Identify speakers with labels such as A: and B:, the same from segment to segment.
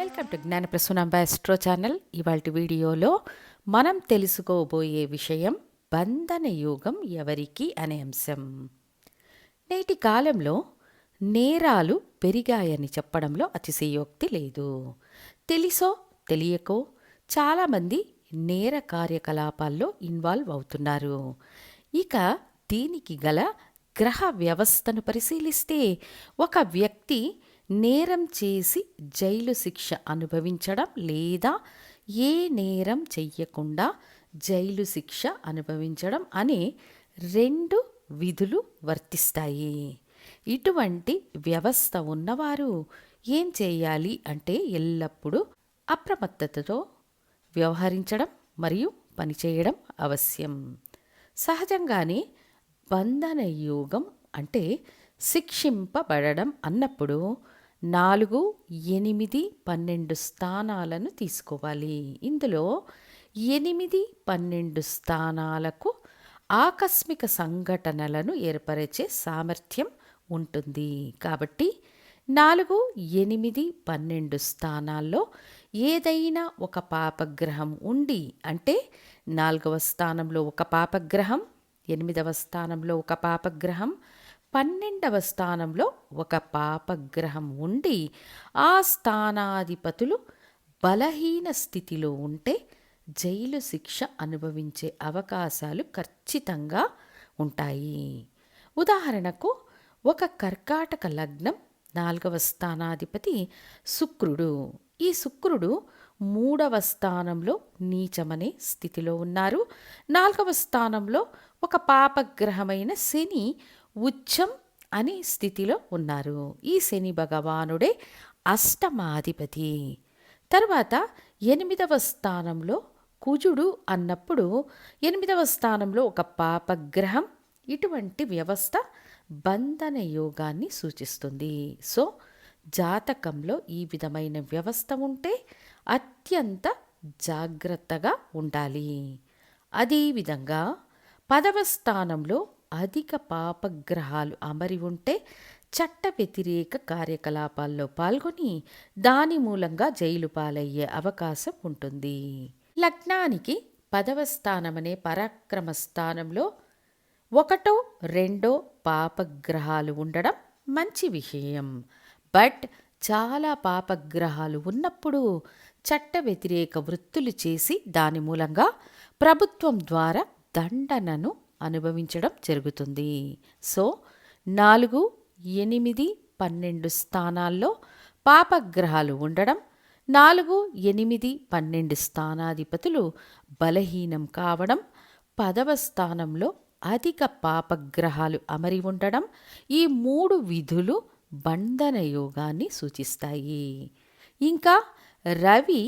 A: Welcome to Gnanaprasoonamba astro channel. ఇవాల్టి వీడియోలో మనం తెలుసుకోబోయే విషయం బంధన యోగం ఎవరికి అనే అంశం. నేటి కాలంలో నేరాలు పెరిగాయని చెప్పడంలో అతిశయోక్తి లేదు. తెలిసో తెలియకో చాలామంది నేర కార్యకలాపాల్లో ఇన్వాల్వ్ అవుతున్నారు. ఇక దీనికి గల గ్రహ వ్యవస్థను పరిశీలిస్తే ఒక వ్యక్తి నేరం చేసి జైలు శిక్ష అనుభవించడం లేదా ఏ నేరం చెయ్యకుండా జైలు శిక్ష అనుభవించడం అనే రెండు విధులు వర్తిస్తాయి. ఇటువంటి వ్యవస్థ ఉన్నవారు ఏం చేయాలి అంటే ఎల్లప్పుడూ అప్రమత్తతతో వ్యవహరించడం మరియు పనిచేయడం అవశ్యం. సహజంగానే బంధన యోగం అంటే శిక్షింపబడడం అన్నప్పుడు 4, 8, 12 స్థానాలను తీసుకోవాలి. ఇందులో 8, 12 స్థానాలకు ఆకస్మిక సంఘటనలను ఏర్పరిచే సామర్థ్యం ఉంటుంది. కాబట్టి 4, 8, 12 స్థానాల్లో ఏదైనా ఒక పాపగ్రహం ఉండి, అంటే 4వ స్థానంలో ఒక పాపగ్రహం, 8వ స్థానంలో ఒక పాపగ్రహం, 12వ స్థానంలో ఒక పాపగ్రహం ఉండి ఆ స్థానాధిపతులు బలహీన స్థితిలో ఉంటే జైలు శిక్ష అనుభవించే అవకాశాలు ఖచ్చితంగా ఉంటాయి. ఉదాహరణకు ఒక కర్కాటక లగ్నం 4వ స్థానాధిపతి శుక్రుడు. ఈ శుక్రుడు 3వ స్థానంలో నీచమనే స్థితిలో ఉన్నారు. 4వ స్థానంలో ఒక పాపగ్రహమైన శని ఉచ్చం అనే స్థితిలో ఉన్నారు. ఈ శని భగవానుడే అష్టమాధిపతి. తర్వాత 8వ స్థానంలో కుజుడు అన్నప్పుడు 8వ స్థానంలో ఒక పాపగ్రహం. ఇటువంటి వ్యవస్థ బంధన యోగాన్ని సూచిస్తుంది. సో జాతకంలో ఈ విధమైన వ్యవస్థ ఉంటే అత్యంత జాగ్రత్తగా ఉండాలి. అదేవిధంగా 10వ స్థానంలో అధిక పాపగ్రహాలు అమరి ఉంటే చట్ట వ్యతిరేక కార్యకలాపాల్లో పాల్గొని దాని మూలంగా జైలు పాలయ్యే అవకాశం ఉంటుంది. లగ్నానికి 10వ స్థానమనే పరాక్రమ స్థానంలో 1, 2 పాపగ్రహాలు ఉండడం మంచి విషయం. బట్ చాలా పాపగ్రహాలు ఉన్నప్పుడు చట్ట వ్యతిరేక వృత్తులు చేసి దాని మూలంగా ప్రభుత్వం ద్వారా దండనను అనుభవించడం జరుగుతుంది. సో 4, 8, 12 స్థానాల్లో పాపగ్రహాలు ఉండడం, 4, 8, 12 స్థానాధిపతులు బలహీనం కావడం, 10వ స్థానంలో అధిక పాపగ్రహాలు అమరి ఉండడం, ఈ 3 విధులు బంధన యోగాన్ని సూచిస్తాయి. ఇంకా రవి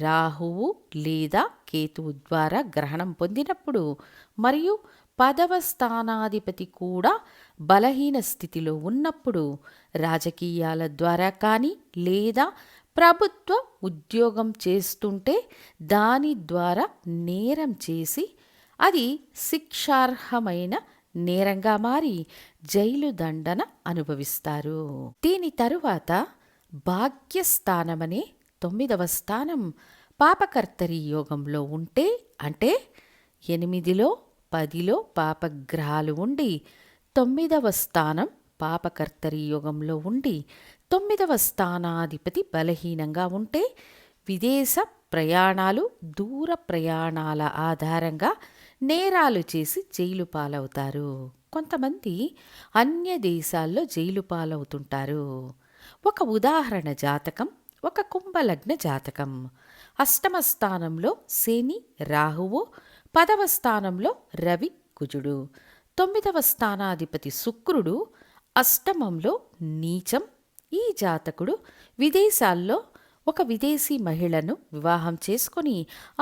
A: రాహువు లేదా కేతువు ద్వారా గ్రహణం పొందినప్పుడు మరియు 10వ స్థానాధిపతి కూడా బలహీన స్థితిలో ఉన్నప్పుడు రాజకీయాల ద్వారా కానీ లేదా ప్రభుత్వ ఉద్యోగం చేస్తుంటే దాని ద్వారా నేరం చేసి అది శిక్షార్హమైన నేరంగా మారి జైలు దండన అనుభవిస్తారు. దీని తరువాత భాగ్యస్థానమనే 9వ స్థానం పాపకర్తరి యోగంలో ఉంటే, అంటే 8లో 10లో పాపగ్రహాలు ఉండి 9వ స్థానం పాపకర్తరి యోగంలో ఉండి 9వ స్థానాధిపతి బలహీనంగా ఉంటే విదేశ ప్రయాణాలు, దూర ప్రయాణాల ఆధారంగా నేరాలు చేసి జైలు పాలవుతారు. కొంతమంది అన్య దేశాల్లో జైలు పాలవుతుంటారు. ఒక ఉదాహరణ జాతకం, ఒక కుంభలగ్న జాతకం. 8వ స్థానంలో శని రాహువు, 10వ స్థానంలో రవి కుజుడు, 9వ స్థానాధిపతి శుక్రుడు అష్టమంలో నీచం. ఈ జాతకుడు విదేశాల్లో ఒక విదేశీ మహిళను వివాహం చేసుకొని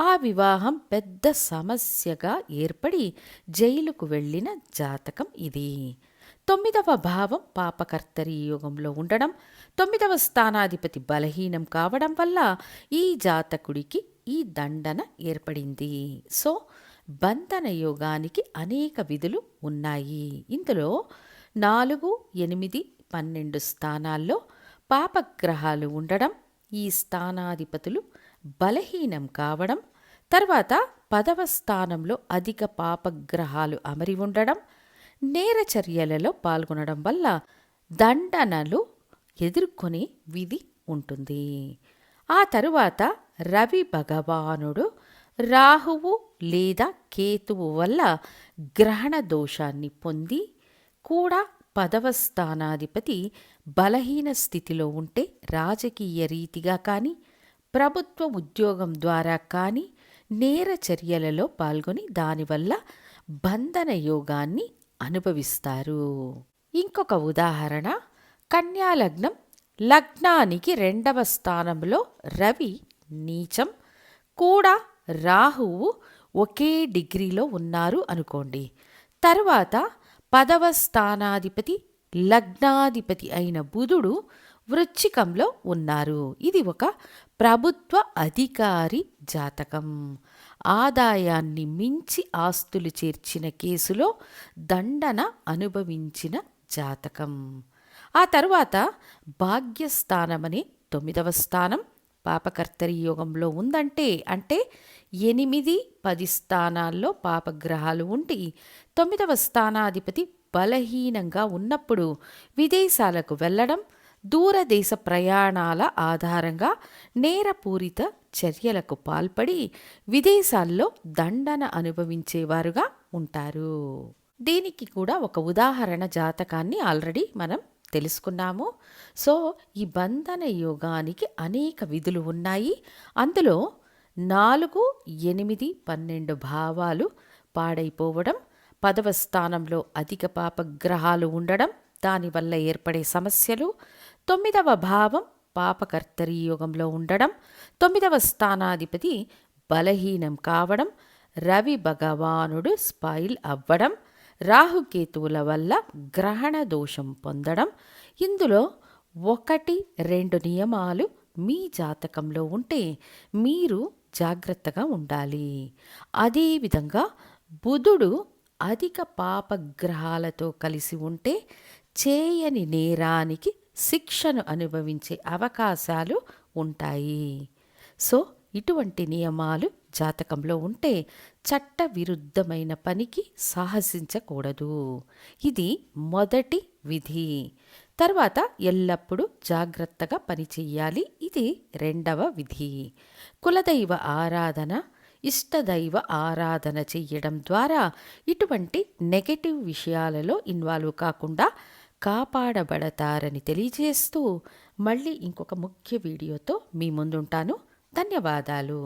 A: ఆ వివాహం పెద్ద సమస్యగా ఏర్పడి జైలుకు వెళ్ళిన జాతకం ఇది. 9వ భావం పాపకర్తరి యోగంలో ఉండడం, 9వ స్థానాధిపతి బలహీనం కావడం వల్ల ఈ జాతకుడికి ఈ దండన ఏర్పడింది. సో బంధన యోగానికి అనేక విధులు ఉన్నాయి. ఇందులో 4, 8, 12 స్థానాల్లో పాపగ్రహాలు ఉండడం, ఈ స్థానాధిపతులు బలహీనం కావడం, తర్వాత 10వ స్థానంలో అధిక పాపగ్రహాలు అమరి ఉండడం, నేర చర్యలలో పాల్గొనడం వల్ల దండనలు ఎదుర్కొనే విధి ఉంటుంది. ఆ తరువాత రవి భగవానుడు రాహువు లేదా కేతువు వల్ల గ్రహణ దోషాన్ని పొంది కూడా 10వ స్థానాధిపతి బలహీన స్థితిలో ఉంటే రాజకీయ రీతిగా కానీ ప్రభుత్వ ఉద్యోగం ద్వారా కానీ నేర చర్యలలో పాల్గొని దానివల్ల బంధన యోగాన్ని అనుభవిస్తారు. ఇంకొక ఉదాహరణ, కన్యా లగ్నం, లగ్నానికి 2వ స్థానంలో రవి నీచం కూడా రాహువు ఒకే డిగ్రీలో ఉన్నారు అనుకోండి. తర్వాత 10వ స్థానాధిపతి లగ్నాధిపతి అయిన బుధుడు వృశ్చికంలో ఉన్నారు. ఇది ఒక ప్రభుత్వ అధికారి జాతకం. ఆదాయాన్ని మించి ఆస్తులు చేర్చిన కేసులో దండన అనుభవించిన జాతకం. ఆ తరువాత భాగ్యస్థానమనే 9వ స్థానం పాపకర్తరి యోగంలో ఉందంటే, అంటే 8, 10 స్థానాల్లో పాపగ్రహాలు ఉండి 9వ స్థానాధిపతి బలహీనంగా ఉన్నప్పుడు విదేశాలకు వెళ్ళడం, దూరదేశ ప్రయాణాల ఆధారంగా నేరపూరిత చర్యలకు పాల్పడి విదేశాల్లో దండన అనుభవించేవారుగా ఉంటారు. దీనికి కూడా ఒక ఉదాహరణ జాతకాన్ని ఆల్రెడీ మనం తెలుసుకున్నాము. సో ఈ బంధన యోగానికి అనేక విధులు ఉన్నాయి. అందులో 4, 8, 12 భావాలు పాడైపోవడం, 10వ స్థానంలో అధిక పాపగ్రహాలు ఉండడం, దానివల్ల ఏర్పడే సమస్యలు, 9వ భావం పాపకర్తరి యోగంలో ఉండడం, 9వ స్థానాధిపతి బలహీనం కావడం, రవి భగవానుడు స్పాయిల్ అవ్వడం, రాహుకేతువుల వల్ల గ్రహణ దోషం పొందడం. ఇందులో 1, 2 నియమాలు మీ జాతకంలో ఉంటే మీరు జాగ్రత్తగా ఉండాలి. అదేవిధంగా బుధుడు అధిక పాపగ్రహాలతో కలిసి ఉంటే చేయని నేరానికి శిక్షను అనుభవించే అవకాశాలు ఉంటాయి. సో ఇటువంటి నియమాలు జాతకంలో ఉంటే చట్ట విరుద్ధమైన పనికి సాహసించకూడదు. ఇది మొదటి విధి. తర్వాత ఎల్లప్పుడూ జాగ్రత్తగా పనిచేయాలి. ఇది 2వ విధి. కులదైవ ఆరాధన, ఇష్టదైవ ఆరాధన చెయ్యడం ద్వారా ఇటువంటి నెగటివ్ విషయాలలో ఇన్వాల్వ్ కాకుండా కాపాడబడతారని తెలియజేస్తూ మళ్ళీ ఇంకొక ముఖ్య వీడియోతో మీ ముందుంటాను. ధన్యవాదాలు.